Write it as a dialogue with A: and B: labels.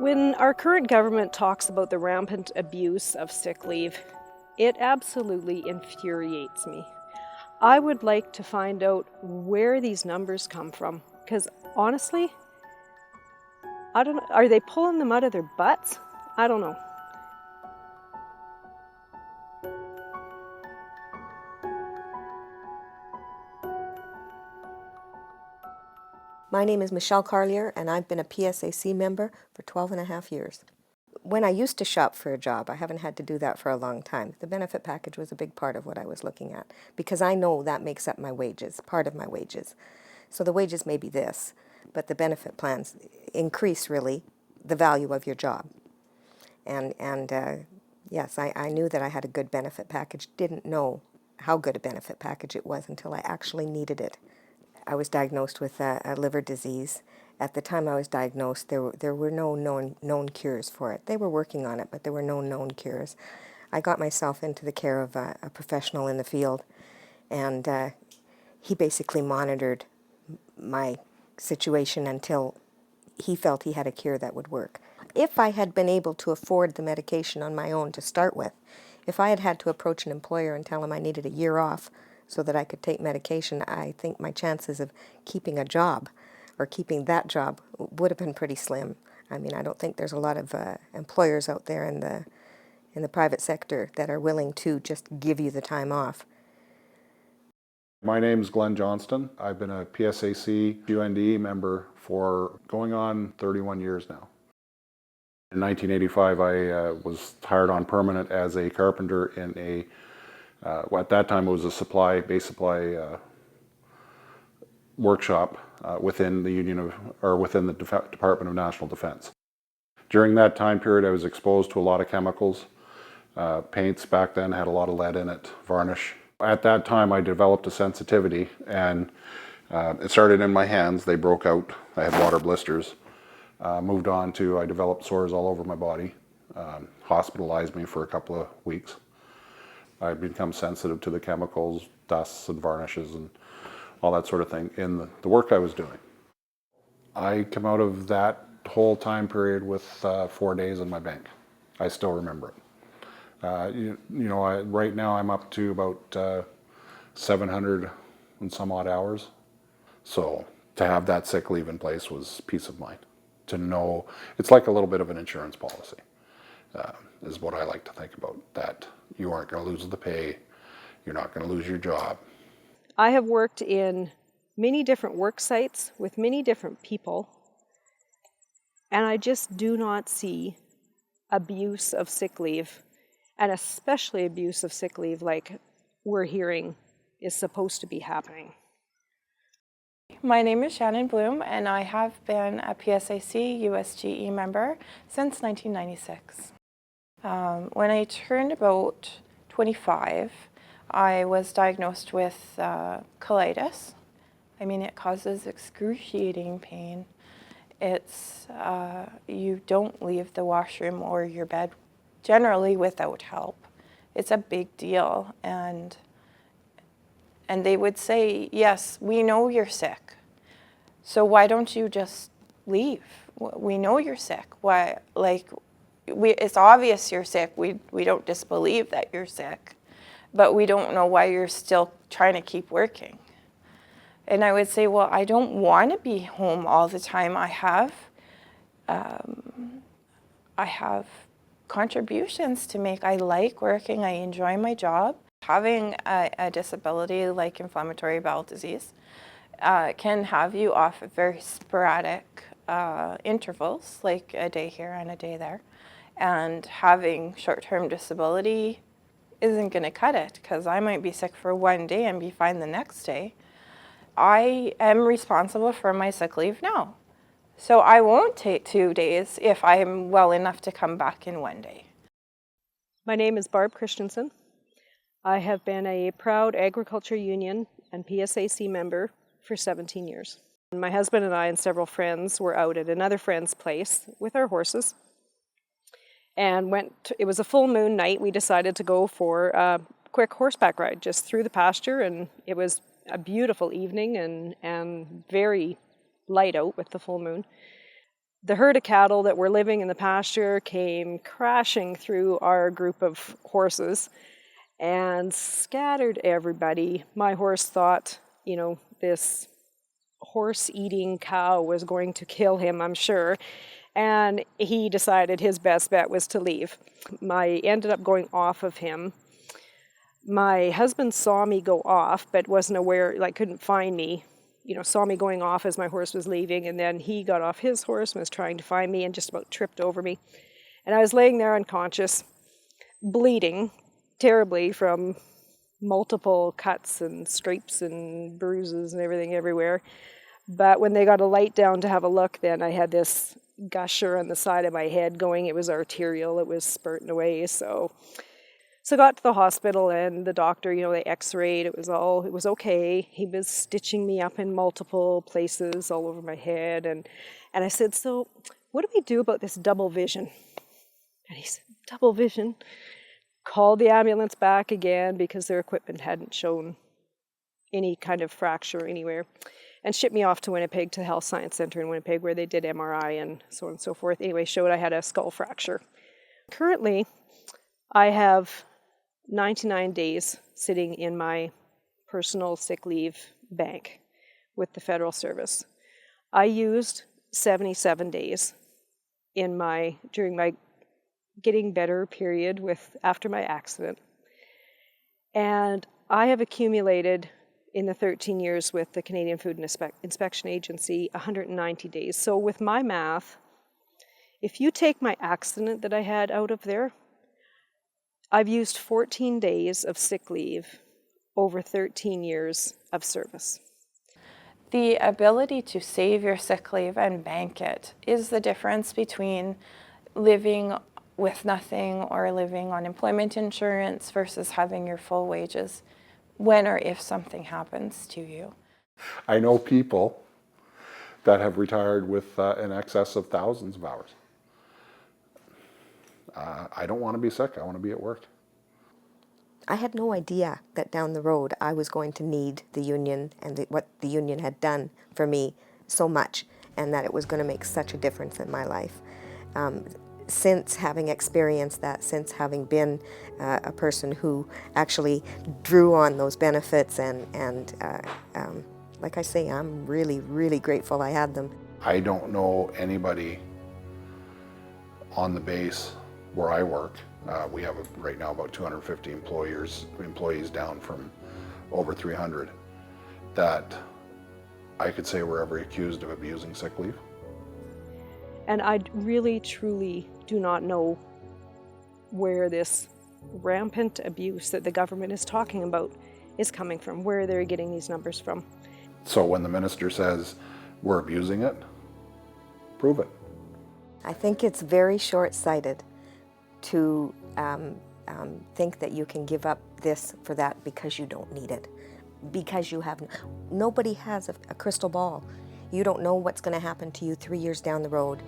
A: When our current government talks about the rampant abuse of sick leave, it absolutely infuriates me. I would like to find out where these numbers come from, because honestly, I don't know, are they pulling them out of their butts? I don't know.
B: My name is Michelle Collier, and I've been a PSAC member for 12 and a half years. When I used to shop for a job, I haven't had to do that for a long time. The benefit package was a big part of what I was looking at, because I know that makes up my wages, part of my wages. So the wages may be this, but the benefit plans increase, really, the value of your job. And yes, I knew that I had a good benefit package, didn't know how good a benefit package it was until I actually needed it. I was diagnosed with a liver disease. At the time I was diagnosed, there were no known cures for it. They were working on it, but there were no known cures. I got myself into the care of a professional in the field, and he basically monitored my situation until he felt he had a cure that would work. If I had been able to afford the medication on my own to start with, if I had had to approach an employer and tell him I needed a year off so that I could take medication, I think my chances of keeping a job or keeping that job would have been pretty slim. I mean, I don't think there's a lot of employers out there in the private sector that are willing to just give you the time off.
C: My name's Glenn Johnston. I've been a PSAC UNDE member for going on 31 years now. In 1985, I was hired on permanent as a carpenter in a at that time it was a base supply workshop within the within the Department of National Defense. During that time period, I was exposed to a lot of chemicals. Paints back then had a lot of lead in it, varnish. At that time, I developed a sensitivity, and it started in my hands. They broke out. I had water blisters. Moved on to I developed sores all over my body. Hospitalized me for a couple of weeks. I'd become sensitive to the chemicals, dusts and varnishes and all that sort of thing in the work I was doing. I come out of that whole time period with 4 days in my bank. I still remember it. Right now I'm up to about 700 and some odd hours. So to have that sick leave in place was peace of mind. To know, it's like a little bit of an insurance policy, is what I like to think about, that you aren't going to lose the pay, you're not going to lose your job.
A: I have worked in many different work sites with many different people, and I just do not see abuse of sick leave, and especially abuse of sick leave like we're hearing is supposed to be happening.
D: My name is Shannon Bloom, and I have been a PSAC USGE member since 1996. When I turned about 25, I was diagnosed with colitis. I mean, it causes excruciating pain. It's, you don't leave the washroom or your bed generally without help. It's a big deal, and they would say, yes, we know you're sick, so why don't you just leave? We know you're sick. Why, like, it's obvious you're sick. We don't disbelieve that you're sick, but we don't know why you're still trying to keep working. And I would say, well, I don't want to be home all the time. I have contributions to make. I like working. I enjoy my job. Having a disability like inflammatory bowel disease can have you off at very sporadic intervals, like a day here and a day there. And having short-term disability isn't going to cut it, because I might be sick for one day and be fine the next day. I am responsible for my sick leave now. So I won't take 2 days if I'm well enough to come back in one day.
A: My name is Barb Christensen. I have been a proud agriculture union and PSAC member for 17 years. My husband and I and several friends were out at another friend's place with our horses, and it was a full moon night. We decided to go for a quick horseback ride just through the pasture, and it was a beautiful evening and very light out with the full moon. The herd of cattle that were living in the pasture came crashing through our group of horses and scattered everybody. My horse thought, this horse-eating cow was going to kill him, I'm sure, and he decided his best bet was to leave. I ended up going off of him. My husband saw me go off, but wasn't aware, couldn't find me, saw me going off as my horse was leaving, and then he got off his horse and was trying to find me and just about tripped over me. And I was laying there unconscious, bleeding terribly from multiple cuts and scrapes and bruises and everything everywhere. But when they got a light down to have a look, then I had this gusher on the side of my head going. It was arterial. It was spurting away. So got to the hospital, and the doctor, they x-rayed. It was okay. He was stitching me up in multiple places all over my head. And I said, so what do we do about this double vision? And he said, double vision? Called the ambulance back again because their equipment hadn't shown any kind of fracture anywhere, and shipped me off to Winnipeg, to the Health Science Center in Winnipeg, where they did MRI and so on and so forth. Anyway, showed I had a skull fracture. Currently, I have 99 days sitting in my personal sick leave bank with the federal service. I used 77 days during my getting better period after my accident. And I have accumulated in the 13 years with the Canadian Food Inspection Agency 190 days. So with my math, if you take my accident that I had out of there, I've used 14 days of sick leave over 13 years of service.
D: The ability to save your sick leave and bank it is the difference between living with nothing or living on employment insurance versus having your full wages when or if something happens to you.
C: I know people that have retired with in excess of thousands of hours. I don't want to be sick. I want to be at work.
B: I had no idea that down the road I was going to need the union and what the union had done for me so much, and that it was going to make such a difference in my life. Since having experienced that, since having been a person who actually drew on those benefits, and like I say, I'm really, really grateful I had them.
C: I don't know anybody on the base where I work. We have right now about 250 employees down from over 300 that I could say were ever accused of abusing sick leave.
A: And I really, truly do not know where this rampant abuse that the government is talking about is coming from, where they're getting these numbers from.
C: So when the minister says we're abusing it, prove it.
B: I think it's very short-sighted to think that you can give up this for that because you don't need it. Because nobody has a crystal ball. You don't know what's going to happen to you 3 years down the road.